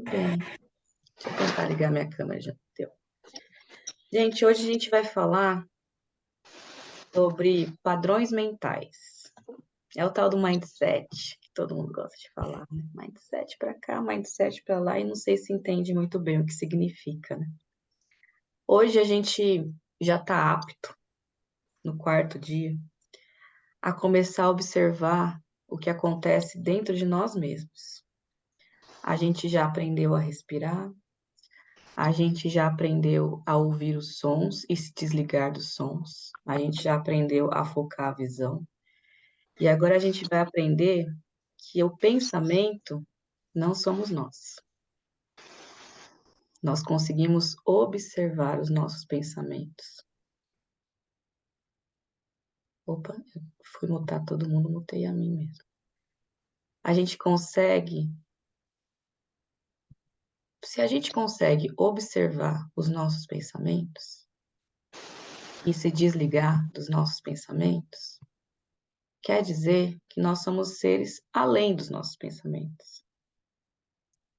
Bem, deixa eu tentar ligar minha câmera, já deu. Gente, hoje a gente vai falar sobre padrões mentais. É o tal do mindset, que todo mundo gosta de falar, né? Mindset pra cá, mindset pra lá, e não sei se entende muito bem o que significa, né? Hoje a gente já tá apto, no quarto dia, a começar a observar o que acontece dentro de nós mesmos. A gente já aprendeu a respirar, a gente já aprendeu a ouvir os sons e se desligar dos sons. A gente já aprendeu a focar a visão. E agora a gente vai aprender que o pensamento não somos nós. Nós conseguimos observar os nossos pensamentos. Opa, eu fui mutar todo mundo, mutei a mim mesmo. A gente consegue, se a gente consegue observar os nossos pensamentos e se desligar dos nossos pensamentos, quer dizer que nós somos seres além dos nossos pensamentos.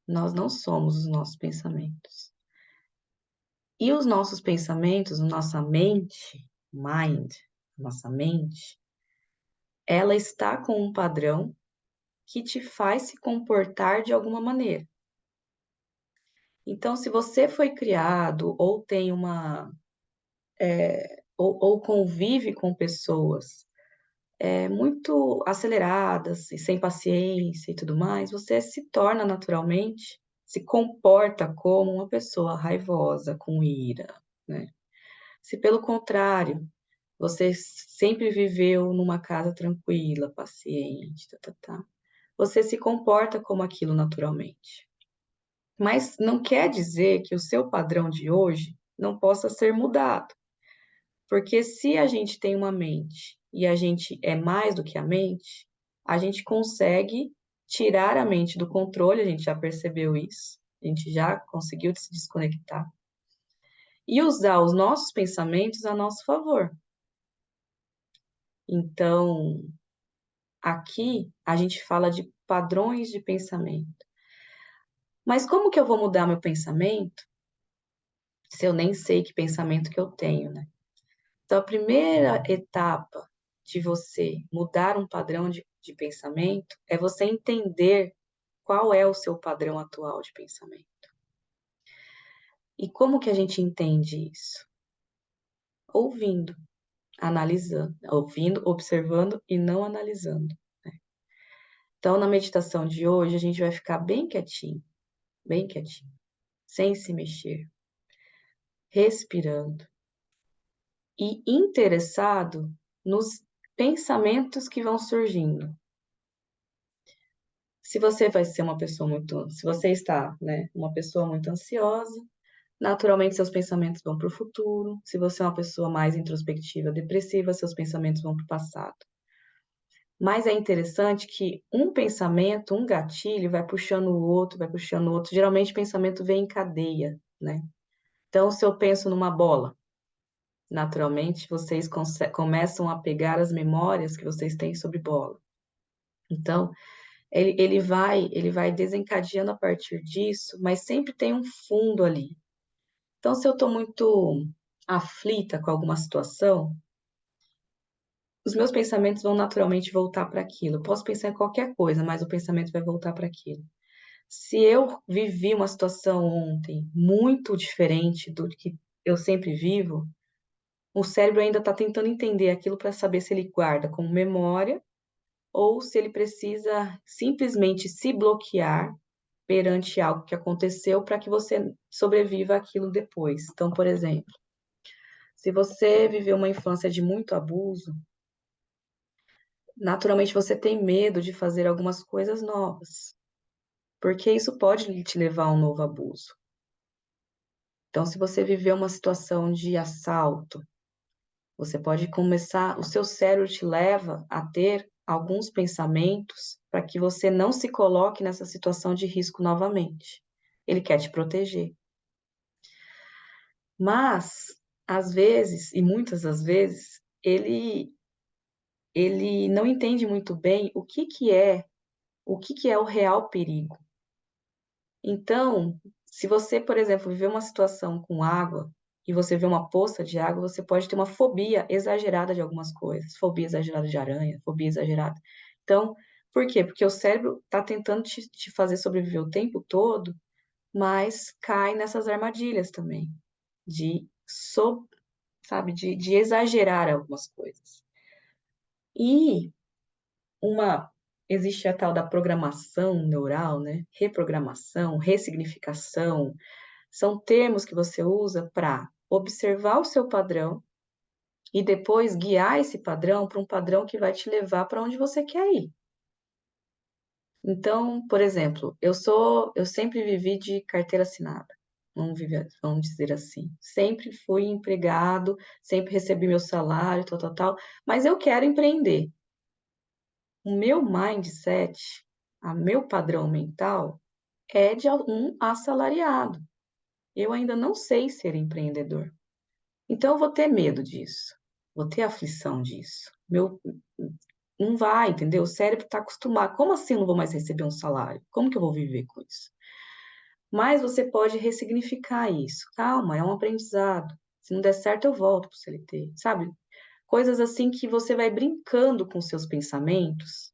Nós não somos os nossos pensamentos. E os nossos pensamentos, nossa mente, nossa mente, ela está com um padrão que te faz se comportar de alguma maneira. Então, se você foi criado ou tem ou convive com pessoas muito aceleradas e sem paciência e tudo mais, você se torna naturalmente, se comporta como uma pessoa raivosa, com ira, né? Se pelo contrário, você sempre viveu numa casa tranquila, paciente, você se comporta como aquilo naturalmente. Mas não quer dizer que o seu padrão de hoje não possa ser mudado. Porque se a gente tem uma mente e a gente é mais do que a mente, a gente consegue tirar a mente do controle, a gente já percebeu isso, a gente já conseguiu se desconectar, e usar os nossos pensamentos a nosso favor. Então, aqui a gente fala de padrões de pensamento. Mas como que eu vou mudar meu pensamento se eu nem sei que pensamento que eu tenho, né? Então, a primeira etapa de você mudar um padrão de pensamento é você entender qual é o seu padrão atual de pensamento. E como que a gente entende isso? Ouvindo, analisando, ouvindo, observando e não analisando, né? Então, na meditação de hoje, a gente vai ficar bem quietinho, sem se mexer, respirando e interessado nos pensamentos que vão surgindo. Se você vai ser uma pessoa muito, se você está, né, uma pessoa muito ansiosa, naturalmente seus pensamentos vão para o futuro. Se você é uma pessoa mais introspectiva, depressiva, seus pensamentos vão para o passado. Mas é interessante que um pensamento, um gatilho, vai puxando o outro, vai puxando o outro. Geralmente o pensamento vem em cadeia, né? Então, se eu penso numa bola, naturalmente vocês começam a pegar as memórias que vocês têm sobre bola. Então, ele vai desencadeando a partir disso, mas sempre tem um fundo ali. Então, se eu estou muito aflita com alguma situação, os meus pensamentos vão naturalmente voltar para aquilo. Eu posso pensar em qualquer coisa, mas o pensamento vai voltar para aquilo. Se eu vivi uma situação ontem muito diferente do que eu sempre vivo, o cérebro ainda está tentando entender aquilo para saber se ele guarda como memória ou se ele precisa simplesmente se bloquear perante algo que aconteceu para que você sobreviva àquilo depois. Então, por exemplo, se você viveu uma infância de muito abuso, naturalmente você tem medo de fazer algumas coisas novas, porque isso pode te levar a um novo abuso. Então, se você viveu uma situação de assalto, você pode começar, o seu cérebro te leva a ter alguns pensamentos para que você não se coloque nessa situação de risco novamente. Ele quer te proteger. Mas, às vezes, e muitas das vezes, ele não entende muito bem o que que é o real perigo. Então, se você, por exemplo, viver uma situação com água e você vê uma poça de água, você pode ter uma fobia exagerada de algumas coisas, fobia exagerada de aranha, fobia exagerada. Então, por quê? Porque o cérebro está tentando te fazer sobreviver o tempo todo, mas cai nessas armadilhas também, de, sabe, de exagerar algumas coisas. E uma existe a tal da programação neural, né? Reprogramação, ressignificação, são termos que você usa para observar o seu padrão e depois guiar esse padrão para um padrão que vai te levar para onde você quer ir. Então, por exemplo, eu sempre vivi de carteira assinada. Vamos dizer assim. Sempre fui empregado, sempre recebi meu salário, tal, tal, tal, mas eu quero empreender. O meu mindset, o meu padrão mental é de um assalariado. Eu ainda não sei ser empreendedor. Então eu vou ter medo disso, vou ter aflição disso. Não vai, entendeu? O cérebro está acostumado. Como assim eu não vou mais receber um salário? Como que eu vou viver com isso? Mas você pode ressignificar isso. Calma, é um aprendizado. Se não der certo, eu volto para o CLT, sabe? Coisas assim que você vai brincando com seus pensamentos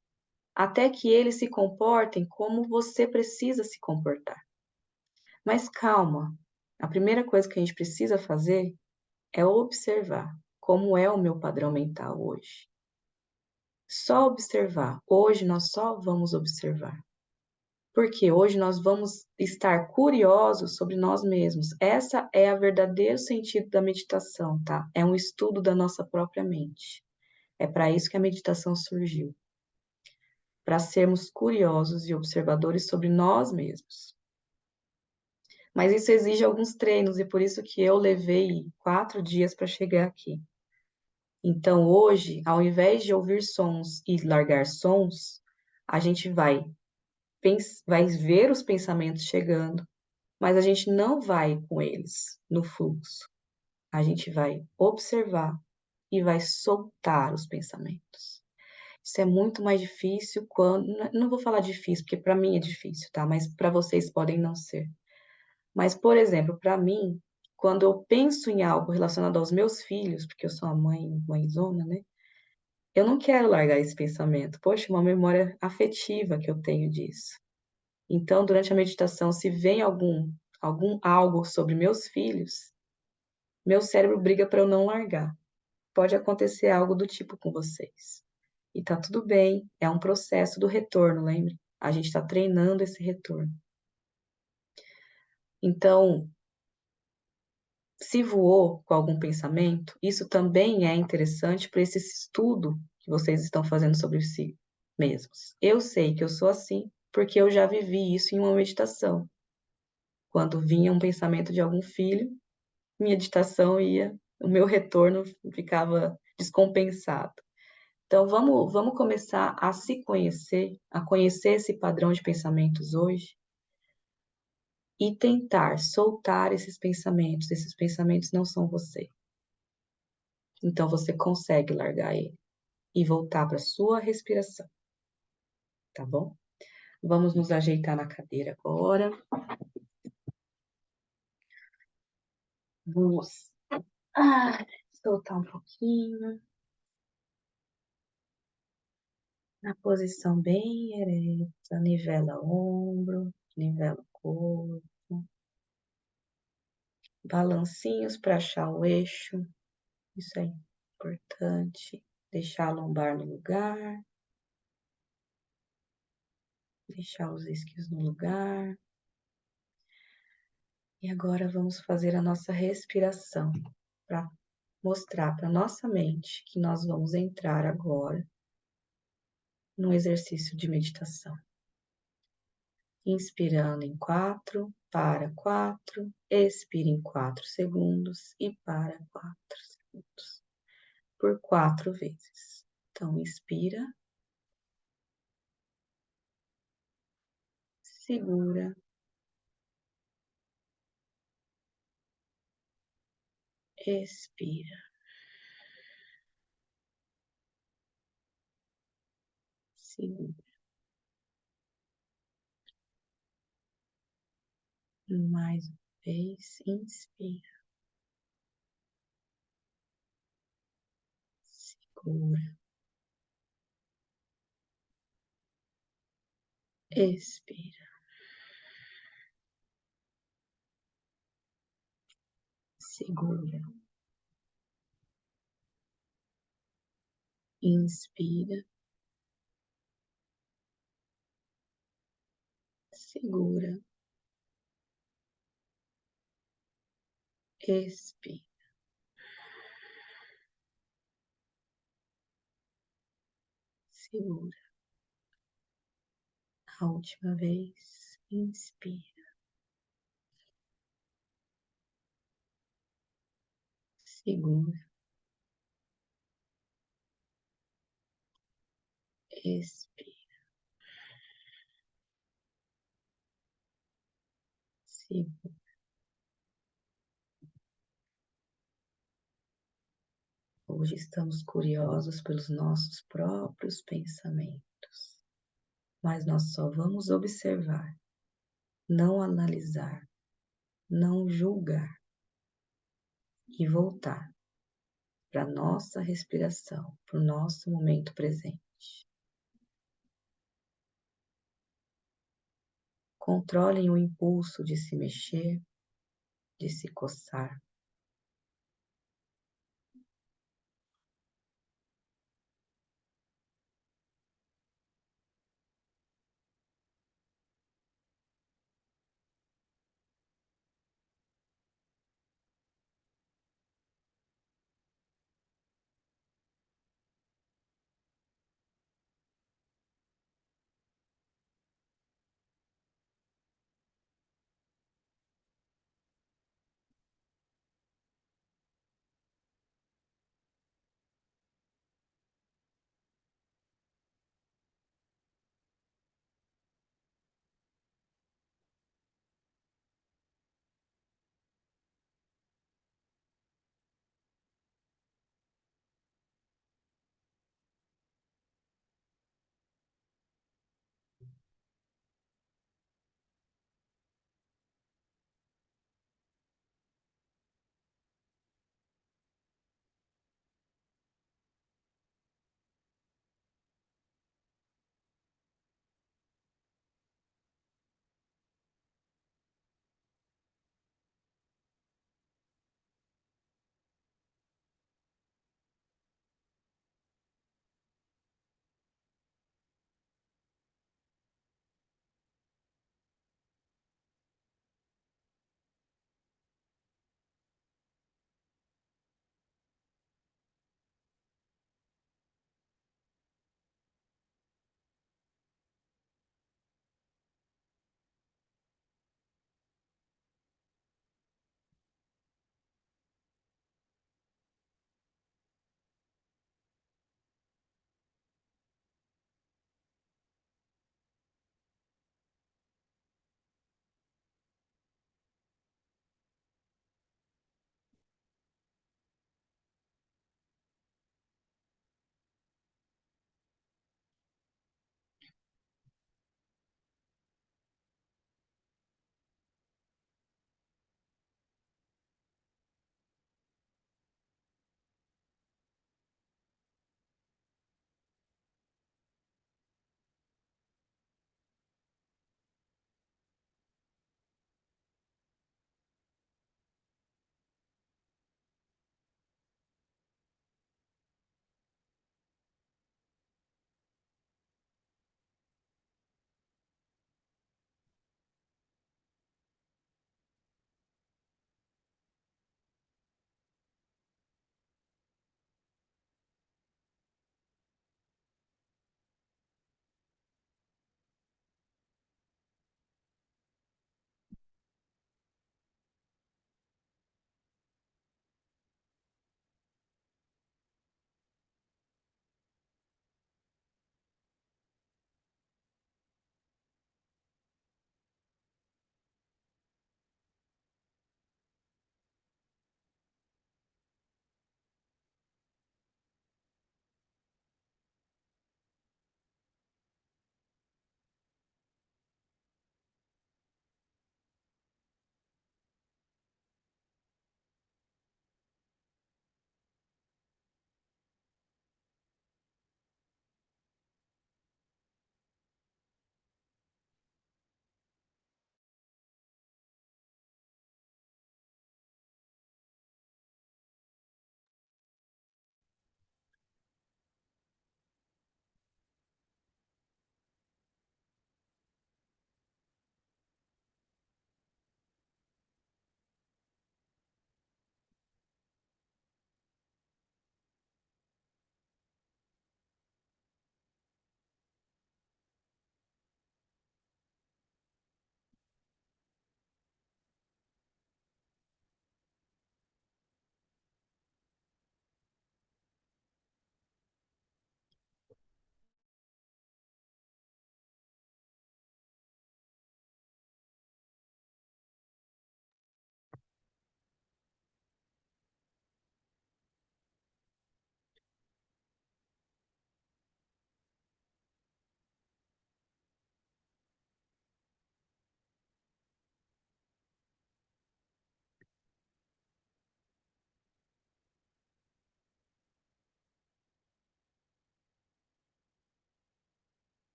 até que eles se comportem como você precisa se comportar. Mas calma, a primeira coisa que a gente precisa fazer é observar como é o meu padrão mental hoje. Só observar. Hoje nós só vamos observar. Porque hoje nós vamos estar curiosos sobre nós mesmos. Essa é o verdadeiro sentido da meditação, tá? É um estudo da nossa própria mente. É para isso que a meditação surgiu. Para sermos curiosos e observadores sobre nós mesmos. Mas isso exige alguns treinos e por isso que eu levei 4 dias para chegar aqui. Então, hoje, ao invés de ouvir sons e largar sons, a gente vai ver os pensamentos chegando, mas a gente não vai com eles no fluxo. A gente vai observar e vai soltar os pensamentos. Isso é muito mais difícil quando. Não vou falar difícil, porque para mim é difícil, tá? Mas para vocês podem não ser. Mas, por exemplo, para mim, quando eu penso em algo relacionado aos meus filhos, porque eu sou a mãezona, né? Eu não quero largar esse pensamento. Poxa, uma memória afetiva que eu tenho disso. Então, durante a meditação, se vem algum algo sobre meus filhos, meu cérebro briga para eu não largar. Pode acontecer algo do tipo com vocês. E tá tudo bem, é um processo do retorno, lembre? A gente está treinando esse retorno. Então, se voou com algum pensamento, isso também é interessante para esse estudo que vocês estão fazendo sobre si mesmos. Eu sei que eu sou assim porque eu já vivi isso em uma meditação. Quando vinha um pensamento de algum filho, minha meditação ia, o meu retorno ficava descompensado. Então, vamos começar a se conhecer, a conhecer esse padrão de pensamentos hoje e tentar soltar esses pensamentos. Esses pensamentos não são você. Então você consegue largar ele e voltar para sua respiração, tá bom? Vamos nos ajeitar na cadeira agora. Vamos soltar um pouquinho. Na posição bem ereta, nivela ombro, nivela o corpo. Balancinhos para achar o eixo. Isso é importante. Deixar a lombar no lugar. Deixar os isquios no lugar. E agora vamos fazer a nossa respiração para mostrar para nossa mente que nós vamos entrar agora no exercício de meditação. Inspirando em 4, para 4, expira em 4 segundos e para 4 segundos, por 4 vezes. Então, inspira, segura, expira, segura. Mais uma vez, inspira, segura, expira, segura, inspira, segura, expira, segura. A última vez, inspira, segura, expira, segura. Hoje estamos curiosos pelos nossos próprios pensamentos, mas nós só vamos observar, não analisar, não julgar e voltar para a nossa respiração, para o nosso momento presente. Controlem o impulso de se mexer, de se coçar.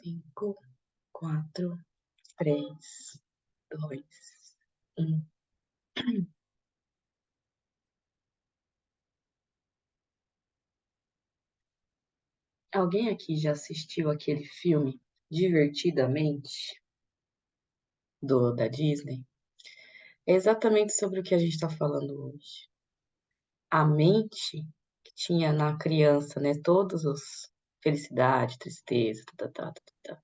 5, 4, 3, 2, 1. Alguém aqui já assistiu aquele filme Divertidamente, da Disney? É exatamente sobre o que a gente está falando hoje. A mente que tinha na criança, né? Todos os felicidade, tristeza, tá, tá, tá, tá, tá.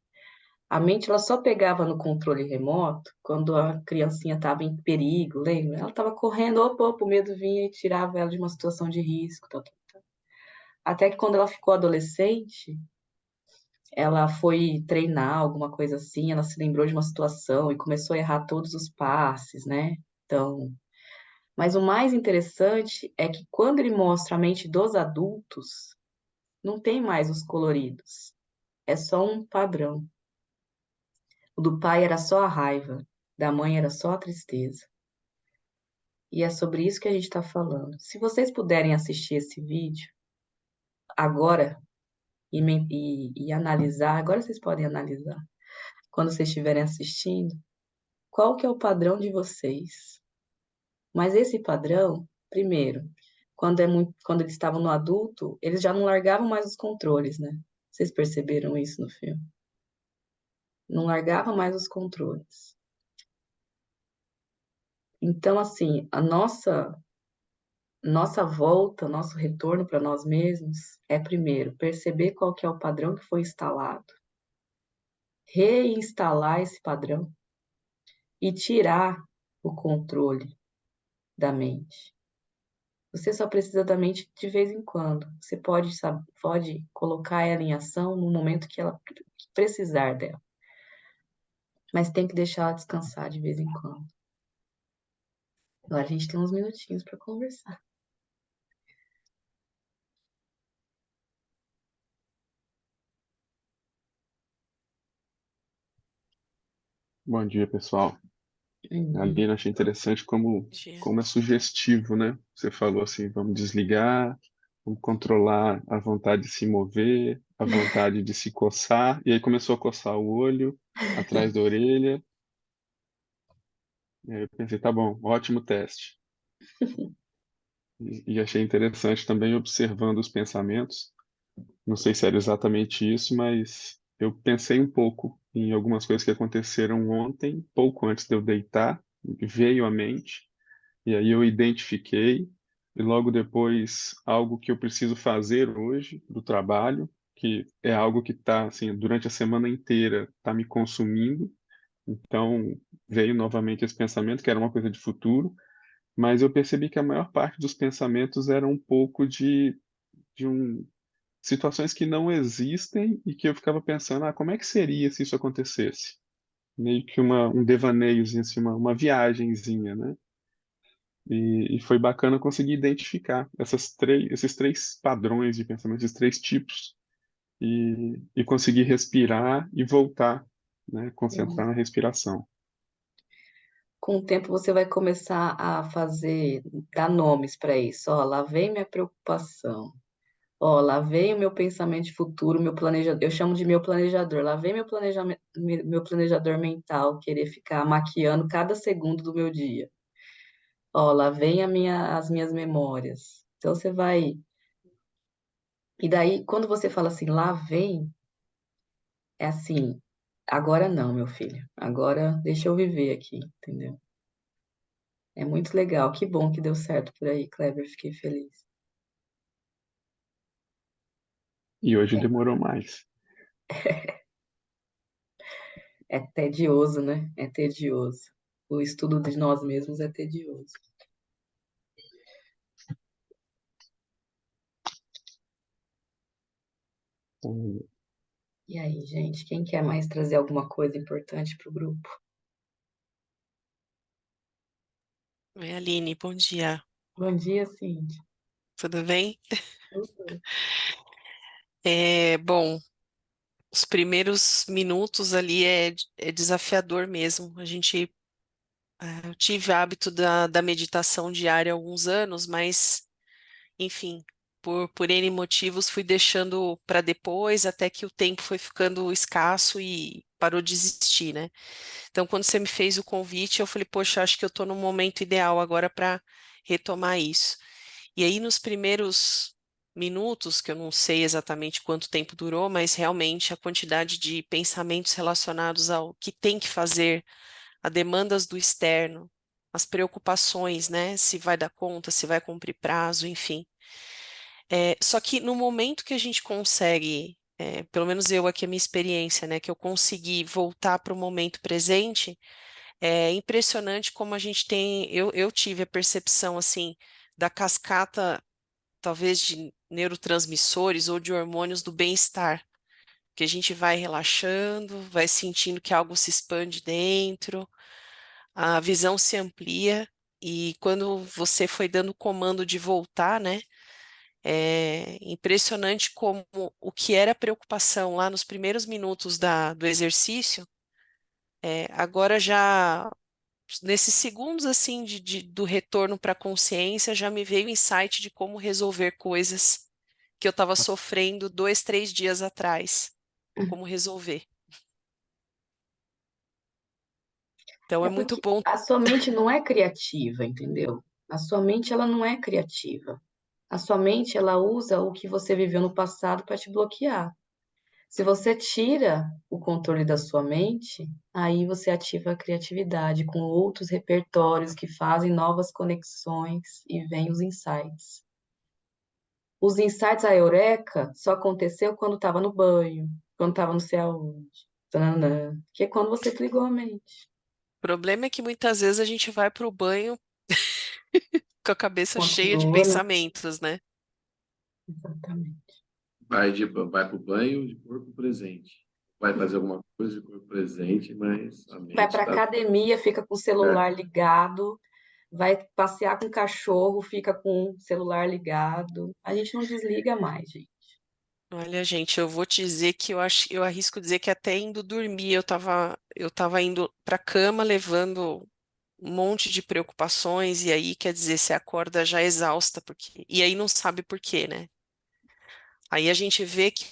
A mente ela só pegava no controle remoto quando a criancinha estava em perigo, lembra? Ela estava correndo, opa, opa, o medo vinha e tirava ela de uma situação de risco, tá, tá, tá. Até que quando ela ficou adolescente, ela foi treinar alguma coisa assim, ela se lembrou de uma situação e começou a errar todos os passes, né? Então, mas o mais interessante é que quando ele mostra a mente dos adultos, não tem mais os coloridos, é só um padrão. O do pai era só a raiva, da mãe era só a tristeza. E é sobre isso que a gente está falando. Se vocês puderem assistir esse vídeo agora e analisar, agora vocês podem analisar, quando vocês estiverem assistindo, qual que é o padrão de vocês? Mas esse padrão, primeiro, quando eles estavam no adulto, eles já não largavam mais os controles, né? Vocês perceberam isso no filme? Não largavam mais os controles. Então, assim, a nossa volta, nosso retorno para nós mesmos é primeiro perceber qual que é o padrão que foi instalado, reinstalar esse padrão e tirar o controle da mente. Você só precisa da mente de vez em quando. Você pode colocar ela em ação no momento que ela precisar dela, mas tem que deixar ela descansar de vez em quando. Agora a gente tem uns minutinhos para conversar. Bom dia, pessoal. Uhum. Ali eu achei interessante Dia. como é sugestivo, né? Você falou assim, vamos desligar, vamos controlar a vontade de se mover, a vontade de se coçar, e aí começou a coçar o olho, atrás da orelha, e aí eu pensei, tá bom, ótimo teste. E achei interessante também observando os pensamentos. Não sei se era exatamente isso, mas eu pensei um pouco em algumas coisas que aconteceram ontem, pouco antes de eu deitar, veio à mente. E aí eu identifiquei, e logo depois algo que eu preciso fazer hoje do trabalho, que é algo que está assim, durante a semana inteira está me consumindo. Então veio novamente esse pensamento que era uma coisa de futuro, mas eu percebi que a maior parte dos pensamentos era um pouco de situações que não existem e que eu ficava pensando, como é que seria se isso acontecesse? Meio que um devaneiozinho, assim, uma viagenzinha, né? E foi bacana conseguir identificar esses três padrões de pensamento, esses três tipos, e conseguir respirar e voltar, né? Concentrar na respiração. Com o tempo você vai começar a dar nomes para isso. Ó, lá vem minha preocupação. Ó, lá vem o meu pensamento de futuro, meu planejador. Eu chamo de meu planejador. Lá vem meu planejamento, meu planejador mental, querer ficar maquiando cada segundo do meu dia. Ó, lá vem as minhas memórias. Então você vai. E daí, quando você fala assim, lá vem, é assim, agora não, meu filho. Agora deixa eu viver aqui, entendeu? É muito legal. Que bom que deu certo por aí, Kleber. Fiquei feliz. E hoje demorou mais. É tedioso, né? É tedioso. O estudo de nós mesmos é tedioso. Então, E aí, gente, quem quer mais trazer alguma coisa importante para o grupo? Oi, Aline, bom dia. Bom dia, Cindy. Tudo bem? Tudo. Bom, os primeiros minutos ali é desafiador mesmo. Eu tive hábito da meditação diária há alguns anos, mas, enfim, por N motivos, fui deixando para depois, até que o tempo foi ficando escasso e parou de existir, né? Então, quando você me fez o convite, eu falei, poxa, acho que eu estou no momento ideal agora para retomar isso. E aí, nos primeiros minutos, que eu não sei exatamente quanto tempo durou, mas realmente a quantidade de pensamentos relacionados ao que tem que fazer, a demandas do externo, as preocupações, né? Se vai dar conta, se vai cumprir prazo, enfim. Só que no momento que a gente consegue, pelo menos eu aqui a minha experiência, né, que eu consegui voltar para o momento presente, é impressionante como a gente tem, eu tive a percepção assim da cascata, talvez de neurotransmissores ou de hormônios do bem-estar, que a gente vai relaxando, vai sentindo que algo se expande dentro, a visão se amplia. E quando você foi dando o comando de voltar, né? É impressionante como o que era preocupação lá nos primeiros minutos do exercício, agora já, nesses segundos assim do retorno para a consciência, já me veio o insight de como resolver coisas que eu estava sofrendo 2, 3 dias atrás, como resolver. Então é É muito porque bom. a sua mente não é criativa, entendeu? A sua mente, ela não é criativa. A sua mente, ela usa o que você viveu no passado para te bloquear. Se você tira o controle da sua mente, aí você ativa a criatividade com outros repertórios que fazem novas conexões e vêm os insights. Os insights, a eureka, só aconteceu quando estava no banho, quando estava não sei aonde, tananã, que é quando você desligou a mente. O problema é que muitas vezes a gente vai para o banho com a cabeça cheia de Continua, né? pensamentos, né? Exatamente. Vai pro banho de corpo presente. Vai fazer alguma coisa de corpo presente, mas a Vai mente para está. academia, fica com o celular ligado, vai passear com o cachorro, fica com o celular ligado. A gente não desliga mais, gente. Olha, gente, eu vou te dizer que eu arrisco dizer que até indo dormir eu tava indo para cama levando um monte de preocupações e aí quer dizer, você acorda já exausta e aí não sabe por quê, né? Aí a gente vê que